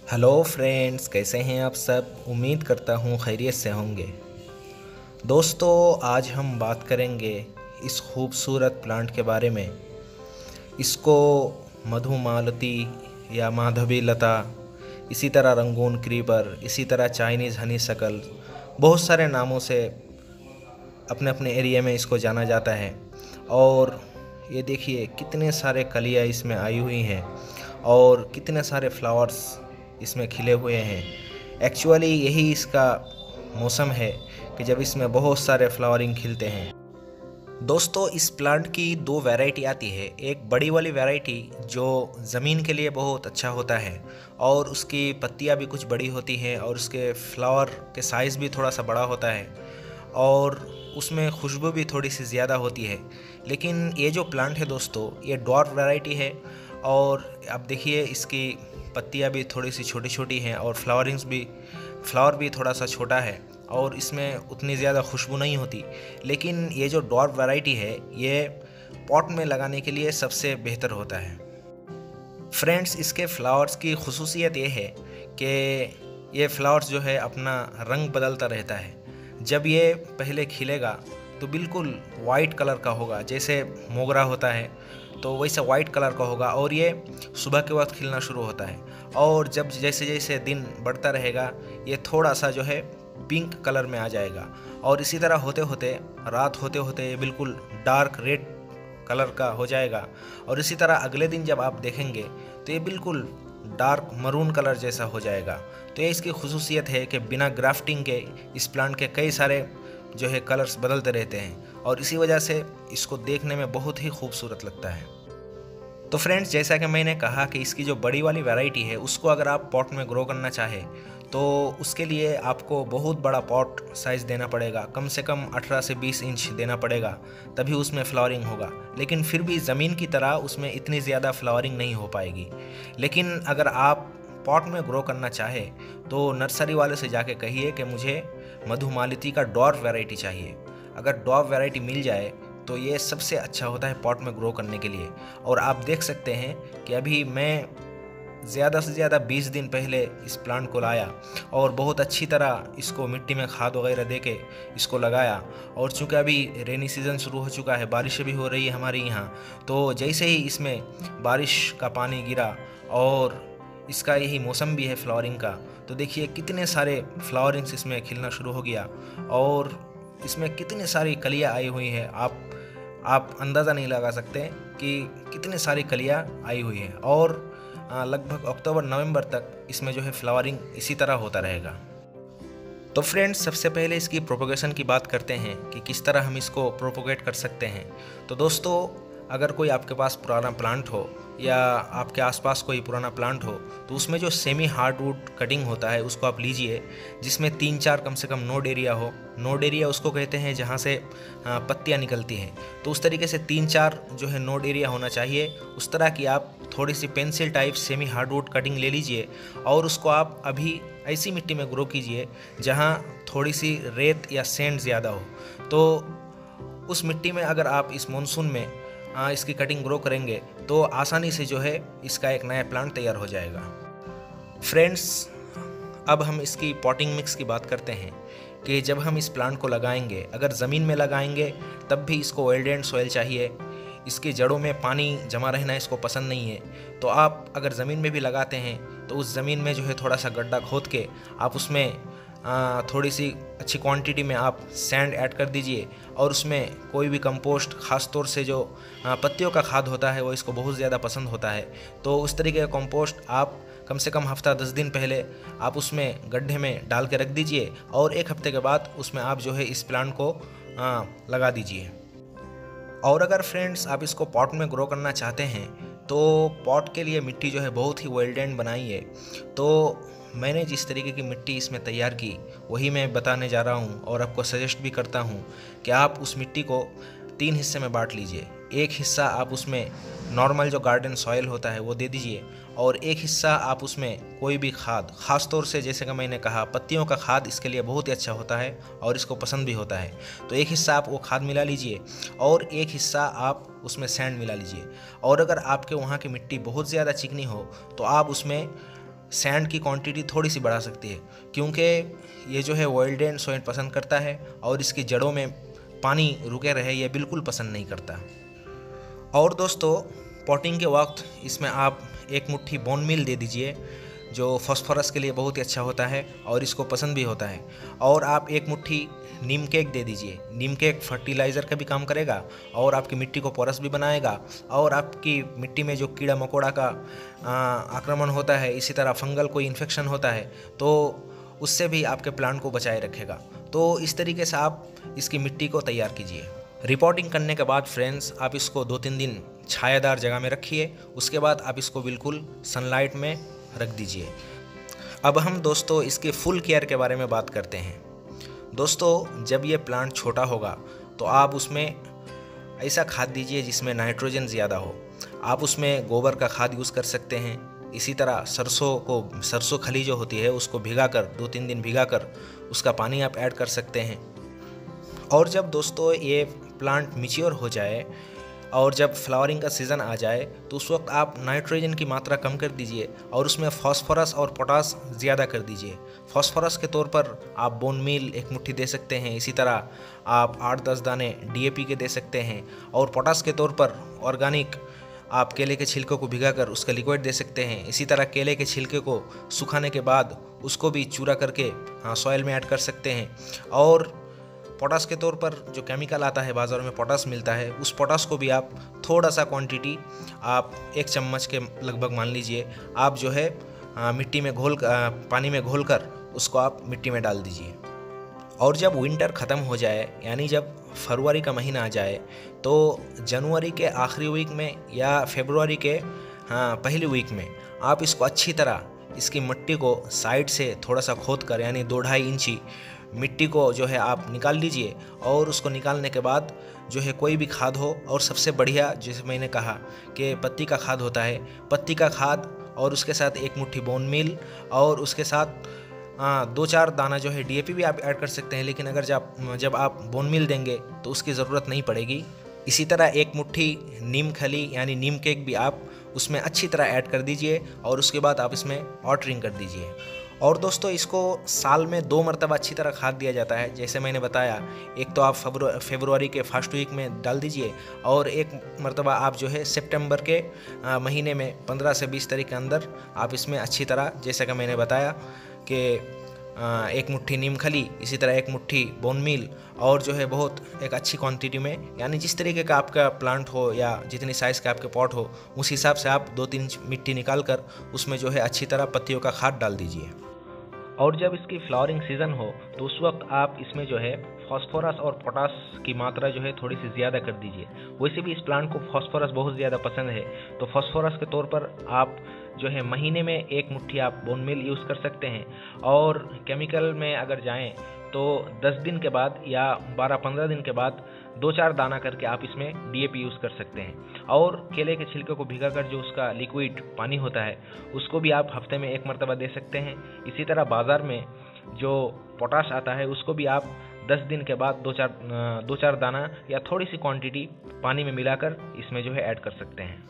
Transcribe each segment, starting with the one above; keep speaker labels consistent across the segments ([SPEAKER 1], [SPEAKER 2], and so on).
[SPEAKER 1] Hello friends, कैसे हैं आप सब। उम्मीद करता हूँ खैरियत से होंगे। दोस्तों, आज हम बात करेंगे इस खूबसूरत प्लांट के बारे में। इसको मधुमालती या माधवी लता, इसी तरह रंगून क्रीपर, इसी तरह चाइनीज़ हनी शकल, बहुत सारे नामों से अपने अपने एरिया में इसको जाना जाता है। और ये देखिए कितने सारे कलियाँ इसमें आई हुई हैं और कितने सारे फ्लावर्स इसमें खिले हुए हैं। एक्चुअली यही इसका मौसम है कि जब इसमें बहुत सारे फ्लावरिंग खिलते हैं। दोस्तों, इस प्लांट की दो वैरायटी आती है। एक बड़ी वाली वैरायटी जो ज़मीन के लिए बहुत अच्छा होता है और उसकी पत्तियां भी कुछ बड़ी होती हैं और उसके फ्लावर के साइज़ भी थोड़ा सा बड़ा होता है और उसमें खुशबू भी थोड़ी सी ज़्यादा होती है। लेकिन ये जो प्लांट है दोस्तों, ये डॉर्फ वैरायटी है और आप देखिए इसकी पत्तियां भी थोड़ी सी छोटी छोटी हैं और फ्लावर भी थोड़ा सा छोटा है और इसमें उतनी ज़्यादा खुशबू नहीं होती। लेकिन ये जो डॉर्फ वैरायटी है ये पॉट में लगाने के लिए सबसे बेहतर होता है। फ्रेंड्स, इसके फ्लावर्स की खुसूसियत ये है कि ये फ्लावर्स जो है अपना रंग बदलता रहता है। जब ये पहले खिलेगा तो बिल्कुल वाइट कलर का होगा, जैसे मोगरा होता है तो वैसा वाइट कलर का होगा और ये सुबह के वक्त खिलना शुरू होता है। और जब जैसे जैसे दिन बढ़ता रहेगा ये थोड़ा सा जो है पिंक कलर में आ जाएगा और इसी तरह होते होते रात होते होते ये बिल्कुल डार्क रेड कलर का हो जाएगा। और इसी तरह अगले दिन जब आप देखेंगे तो ये बिल्कुल डार्क मरून कलर जैसा हो जाएगा। तो ये इसकी खुसूसियत है कि बिना ग्राफ्टिंग के इस प्लांट के कई सारे जो है कलर्स बदलते रहते हैं और इसी वजह से इसको देखने में बहुत ही खूबसूरत लगता है। तो फ्रेंड्स, जैसा कि मैंने कहा कि इसकी जो बड़ी वाली वैरायटी है उसको अगर आप पॉट में ग्रो करना चाहें तो उसके लिए आपको बहुत बड़ा पॉट साइज़ देना पड़ेगा, कम से कम 18 से 20 इंच देना पड़ेगा, तभी उसमें फ्लावरिंग होगा। लेकिन फिर भी ज़मीन की तरह उसमें इतनी ज़्यादा फ्लावरिंग नहीं हो पाएगी। लेकिन अगर आप पॉट में ग्रो करना चाहे तो नर्सरी वाले से जाके कहिए कि मुझे मधुमालती का डॉर्फ वैरायटी चाहिए। अगर डॉर्फ वैरायटी मिल जाए तो ये सबसे अच्छा होता है पॉट में ग्रो करने के लिए। और आप देख सकते हैं कि अभी मैं ज़्यादा से ज़्यादा 20 दिन पहले इस प्लांट को लाया और बहुत अच्छी तरह इसको मिट्टी में खाद वगैरह दे के इसको लगाया। और चूँकि अभी रेनी सीज़न शुरू हो चुका है, बारिशें भी हो रही है हमारे यहाँ, तो जैसे ही इसमें बारिश का पानी गिरा और इसका यही मौसम भी है फ्लावरिंग का, तो देखिए कितने सारे फ्लावरिंग्स इसमें खिलना शुरू हो गया और इसमें कितनी सारी कलियाँ आई हुई हैं। आप अंदाज़ा नहीं लगा सकते कि कितनी सारी कलियाँ आई हुई हैं। और लगभग अक्टूबर नवंबर तक इसमें जो है फ्लावरिंग इसी तरह होता रहेगा। तो फ्रेंड्स, सबसे पहले इसकी प्रोपोगेशन की बात करते हैं कि किस तरह हम इसको प्रोपोगेट कर सकते हैं। तो दोस्तों, अगर कोई आपके पास पुराना प्लांट हो या आपके आसपास कोई पुराना प्लांट हो तो उसमें जो सेमी हार्डवुड कटिंग होता है उसको आप लीजिए, जिसमें 3-4 कम से कम नोड एरिया हो। नोड एरिया उसको कहते हैं जहाँ से पत्तियाँ निकलती हैं। तो उस तरीके से 3-4 जो है नोड एरिया होना चाहिए। उस तरह की आप थोड़ी सी pencil type semi hardwood cutting ले लीजिए और उसको आप अभी ऐसी मिट्टी में ग्रो कीजिए जहाँ थोड़ी सी रेत या सैंड ज़्यादा हो। तो उस मिट्टी में अगर आप इस मानसून में इसकी कटिंग ग्रो करेंगे तो आसानी से जो है इसका एक नया प्लांट तैयार हो जाएगा। फ्रेंड्स, अब हम इसकी पॉटिंग मिक्स की बात करते हैं कि जब हम इस प्लांट को लगाएंगे, अगर ज़मीन में लगाएंगे तब भी इसको वेल ड्रेन्ड सॉइल चाहिए। इसकी जड़ों में पानी जमा रहना इसको पसंद नहीं है। तो आप अगर ज़मीन में भी लगाते हैं तो उस ज़मीन में जो है थोड़ा सा गड्ढा खोद के आप उसमें थोड़ी सी अच्छी क्वांटिटी में आप सैंड ऐड कर दीजिए और उसमें कोई भी कंपोस्ट, ख़ास तौर से जो पत्तियों का खाद होता है वो इसको बहुत ज़्यादा पसंद होता है। तो उस तरीके का कंपोस्ट आप कम से कम हफ्ता 10 दिन पहले आप उसमें गड्ढे में डाल के रख दीजिए और 1 हफ्ते के बाद उसमें आप जो है इस प्लांट को लगा दीजिए। और अगर फ्रेंड्स आप इसको पॉट में ग्रो करना चाहते हैं तो पॉट के लिए मिट्टी जो है बहुत ही वेल ड्रेन्ड बनाइए। तो मैंने जिस तरीके की मिट्टी इसमें तैयार की वही मैं बताने जा रहा हूँ और आपको सजेस्ट भी करता हूँ कि आप उस मिट्टी को 3 हिस्से में बांट लीजिए। एक हिस्सा आप उसमें नॉर्मल जो गार्डन सॉइल होता है वो दे दीजिए और एक हिस्सा आप उसमें कोई भी खाद, ख़ास तौर से जैसे कि मैंने कहा पत्तियों का खाद इसके लिए बहुत ही अच्छा होता है और इसको पसंद भी होता है। तो एक हिस्सा आप वो खाद मिला लीजिए और एक हिस्सा आप उसमें सैंड मिला लीजिए। और अगर आपके वहाँ की मिट्टी बहुत ज़्यादा चिकनी हो तो आप उसमें सैंड की क्वांटिटी थोड़ी सी बढ़ा सकती है, क्योंकि ये जो है वाइल्ड सॉइल पसंद करता है और इसकी जड़ों में पानी रुके रहे ये बिल्कुल पसंद नहीं करता। और दोस्तों, पॉटिंग के वक्त इसमें आप एक मुट्ठी बोन मील दे दीजिए, जो फॉस्फोरस के लिए बहुत ही अच्छा होता है और इसको पसंद भी होता है। और आप एक मुट्ठी नीम केक दे दीजिए। नीम केक फर्टिलाइज़र का भी काम करेगा और आपकी मिट्टी को पोरस भी बनाएगा, और आपकी मिट्टी में जो कीड़ा मकोड़ा का आक्रमण होता है, इसी तरह फंगल कोई इन्फेक्शन होता है तो उससे भी आपके प्लांट को बचाए रखेगा। तो इस तरीके से आप इसकी मिट्टी को तैयार कीजिए। रिपोर्टिंग करने के बाद फ्रेंड्स, आप इसको 2-3 दिन छायादार जगह में रखिए। उसके बाद आप इसको बिल्कुल सनलाइट में रख दीजिए। अब हम दोस्तों इसके फुल केयर के बारे में बात करते हैं। दोस्तों, जब ये प्लांट छोटा होगा तो आप उसमें ऐसा खाद दीजिए जिसमें नाइट्रोजन ज़्यादा हो। आप उसमें गोबर का खाद यूज़ कर सकते हैं। इसी तरह सरसों खली जो होती है उसको भिगाकर 2-3 दिन भिगाकर उसका पानी आप ऐड कर सकते हैं। और जब दोस्तों ये प्लांट मैच्योर हो जाए और जब फ्लावरिंग का सीज़न आ जाए तो उस वक्त आप नाइट्रोजन की मात्रा कम कर दीजिए और उसमें फास्फोरस और पोटास ज़्यादा कर दीजिए। फास्फोरस के तौर पर आप बोन मील एक मुट्ठी दे सकते हैं। इसी तरह आप 8-10 दाने DAP के दे सकते हैं। और पोटास के तौर पर ऑर्गेनिक आप केले के छिलके को भिगाकर उसका लिक्विड दे सकते हैं। इसी तरह केले के छिलके को सुखाने के बाद उसको भी चूरा करके सॉइल में ऐड कर सकते हैं। और पोटास के तौर पर जो केमिकल आता है बाज़ार में पोटास मिलता है, उस पोटास को भी आप थोड़ा सा क्वांटिटी आप 1 चम्मच के लगभग मान लीजिए, आप जो है मिट्टी में पानी में घोलकर उसको आप मिट्टी में डाल दीजिए। और जब विंटर ख़त्म हो जाए, यानी जब फरवरी का महीना आ जाए, तो जनवरी के आखिरी वीक में या फरवरी के पहली वीक में आप इसको अच्छी तरह इसकी मिट्टी को साइड से थोड़ा सा खोद कर, यानी 2-2.5 इंची मिट्टी को जो है आप निकाल लीजिए। और उसको निकालने के बाद जो है कोई भी खाद हो, और सबसे बढ़िया जैसे मैंने कहा कि पत्ती का खाद होता है, पत्ती का खाद और उसके साथ 1 मुट्ठी बोन मील और उसके साथ 2-4 दाना जो है DAP भी आप ऐड कर सकते हैं। लेकिन अगर जब आप बोन मील देंगे तो उसकी ज़रूरत नहीं पड़ेगी। इसी तरह 1 मुट्ठी नीम खली यानी नीम केक भी आप उसमें अच्छी तरह ऐड कर दीजिए और उसके बाद आप इसमें वाटरिंग कर दीजिए। और दोस्तों, इसको साल में 2 मरतबा अच्छी तरह खाद दिया जाता है। जैसे मैंने बताया, एक तो आप फरवरी के फर्स्ट वीक में डाल दीजिए और एक मरतबा आप जो है सितंबर के महीने में 15 से 20 तारीख के अंदर आप इसमें अच्छी तरह, जैसा कि मैंने बताया कि 1 मुट्ठी नीम खली, इसी तरह 1 मुट्ठी बोन मील और जो है बहुत एक अच्छी क्वांटिटी में, यानी जिस तरीके का आपका प्लांट हो या जितनी साइज़ का आपके पॉट हो उस हिसाब से आप 2-3 इंच मिट्टी निकाल कर उसमें जो है अच्छी तरह पत्तियों का खाद डाल दीजिए। और जब इसकी फ्लावरिंग सीज़न हो तो उस वक्त आप इसमें जो है फास्फोरस और पोटास की मात्रा जो है थोड़ी सी ज़्यादा कर दीजिए। वैसे भी इस प्लांट को फास्फोरस बहुत ज़्यादा पसंद है, तो फास्फोरस के तौर पर आप जो है महीने में 1 मुट्ठी आप बोन मील यूज़ कर सकते हैं। और केमिकल में अगर जाएं तो 10 दिन के बाद या 12-15 दिन के बाद 2-4 दाना करके आप इसमें DAP यूज़ कर सकते हैं। और केले के छिलके को भिगाकर जो उसका लिक्विड पानी होता है उसको भी आप हफ्ते में 1 मरतबा दे सकते हैं। इसी तरह बाज़ार में जो पोटाश आता है उसको भी आप 10 दिन के बाद 2-4 दाना या थोड़ी सी क्वांटिटी पानी में मिलाकर इसमें जो है ऐड कर सकते हैं।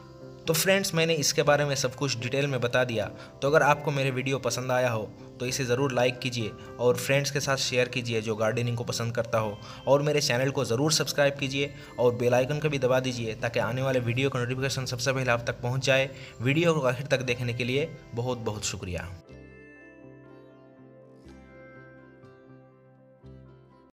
[SPEAKER 1] तो फ्रेंड्स, मैंने इसके बारे में सब कुछ डिटेल में बता दिया। तो अगर आपको मेरे वीडियो पसंद आया हो तो इसे ज़रूर लाइक कीजिए और फ्रेंड्स के साथ शेयर कीजिए जो गार्डनिंग को पसंद करता हो। और मेरे चैनल को ज़रूर सब्सक्राइब कीजिए और बेल आइकन को भी दबा दीजिए ताकि आने वाले वीडियो का नोटिफिकेशन सबसे पहले आप तक पहुंच जाए। वीडियो को आखिर तक देखने के लिए बहुत बहुत शुक्रिया।